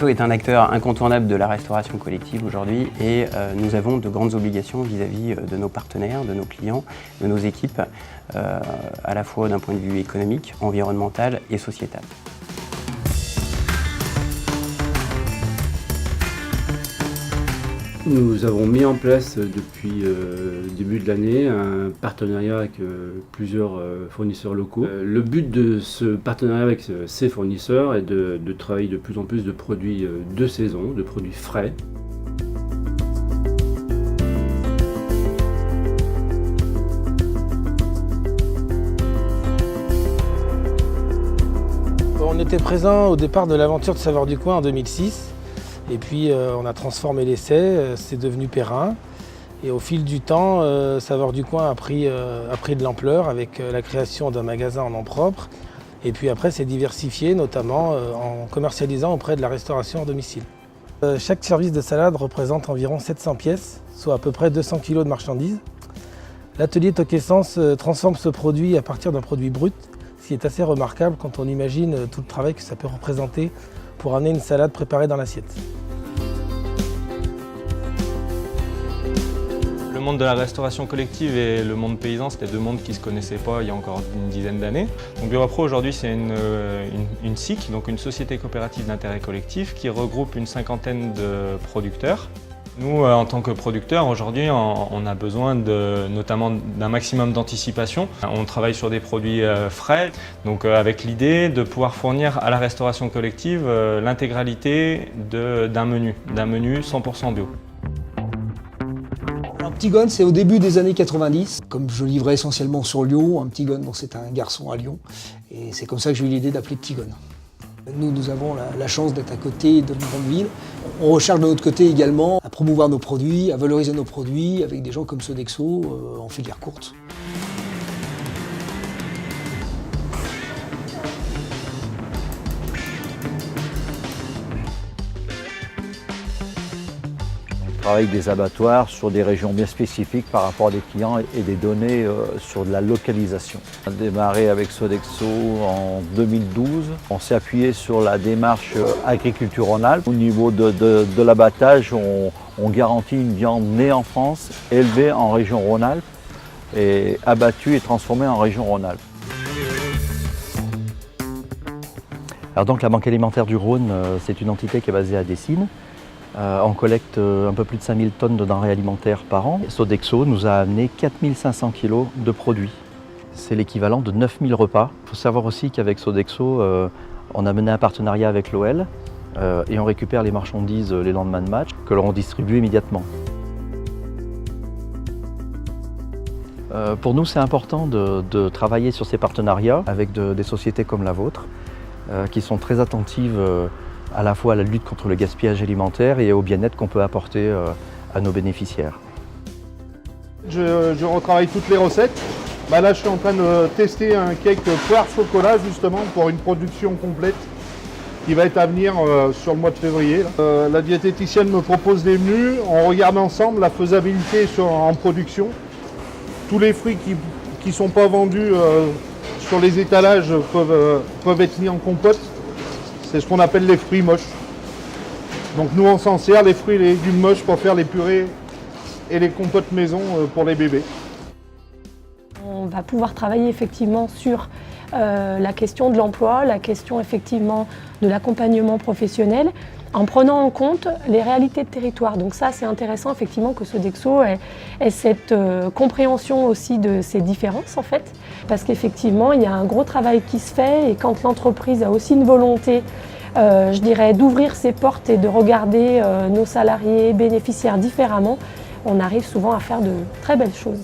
Sodexo est un acteur incontournable de la restauration collective aujourd'hui et nous avons de grandes obligations vis-à-vis de nos partenaires, de nos clients, de nos équipes, à la fois d'un point de vue économique, environnemental et sociétal. Nous avons mis en place depuis le début de l'année un partenariat avec plusieurs fournisseurs locaux. Le but de ce partenariat avec ces fournisseurs est de travailler de plus en plus de produits de saison, de produits frais. On était présent au départ de l'aventure de Saveurs du Coin en 2006. Et puis on a transformé l'essai, c'est devenu périn. Et au fil du temps, Saveurs du Coin a pris de l'ampleur avec la création d'un magasin en nom propre. Et puis après, c'est diversifié, notamment en commercialisant auprès de la restauration à domicile. Chaque service de salade représente environ 700 pièces, soit à peu près 200 kg de marchandises. L'atelier Tokessence transforme ce produit à partir d'un produit brut, ce qui est assez remarquable quand on imagine tout le travail que ça peut représenter pour amener une salade préparée dans l'assiette. Le monde de la restauration collective et le monde paysan, c'était deux mondes qui ne se connaissaient pas il y a encore une dizaine d'années. Donc Bureau aujourd'hui, c'est une SIC, donc une société coopérative d'intérêt collectif, qui regroupe une cinquantaine de producteurs. Nous, en tant que producteurs, aujourd'hui, on a besoin notamment d'un maximum d'anticipation. On travaille sur des produits frais, donc avec l'idée de pouvoir fournir à la restauration collective l'intégralité d'un menu 100% bio. Un petit Gon, c'est au début des années 90. Comme je livrais essentiellement sur Lyon, un petit Gon, c'est un garçon à Lyon. Et c'est comme ça que j'ai eu l'idée d'appeler Petit Gon. Nous avons la chance d'être à côté de une grande ville. On recherche de notre côté également à promouvoir nos produits, à valoriser nos produits avec des gens comme Sodexo en filière courte. On travaille avec des abattoirs sur des régions bien spécifiques par rapport à des clients et des données sur de la localisation. On a démarré avec Sodexo en 2012. On s'est appuyé sur la démarche Agriculture Rhône-Alpes. Au niveau de l'abattage, on garantit une viande née en France, élevée en région Rhône-Alpes et abattue et transformée en région Rhône-Alpes. Alors donc la Banque alimentaire du Rhône, c'est une entité qui est basée à Dessines. On collecte un peu plus de 5000 tonnes de denrées alimentaires par an. Sodexo nous a amené 4500 kg de produits. C'est l'équivalent de 9000 repas. Il faut savoir aussi qu'avec Sodexo, on a mené un partenariat avec l'OL et on récupère les marchandises les lendemains de match que l'on distribue immédiatement. Pour nous, c'est important de travailler sur ces partenariats avec des sociétés comme la vôtre qui sont très attentives à la fois à la lutte contre le gaspillage alimentaire et au bien-être qu'on peut apporter à nos bénéficiaires. Je retravaille toutes les recettes. Là, je suis en train de tester un cake poire-chocolat justement pour une production complète qui va être à venir sur le mois de février. La diététicienne me propose des menus. On regarde ensemble la faisabilité en production. Tous les fruits qui ne sont pas vendus sur les étalages peuvent être mis en compote. C'est ce qu'on appelle les fruits moches. Donc nous on s'en sert, les fruits et les légumes moches, pour faire les purées et les compotes maison pour les bébés. On va pouvoir travailler effectivement sur la question de l'emploi, la question effectivement de l'accompagnement professionnel, en prenant en compte les réalités de territoire. Donc ça, c'est intéressant effectivement que Sodexo ait cette compréhension aussi de ces différences en fait, parce qu'effectivement, il y a un gros travail qui se fait et quand l'entreprise a aussi une volonté, je dirais, d'ouvrir ses portes et de regarder nos salariés bénéficiaires différemment, on arrive souvent à faire de très belles choses.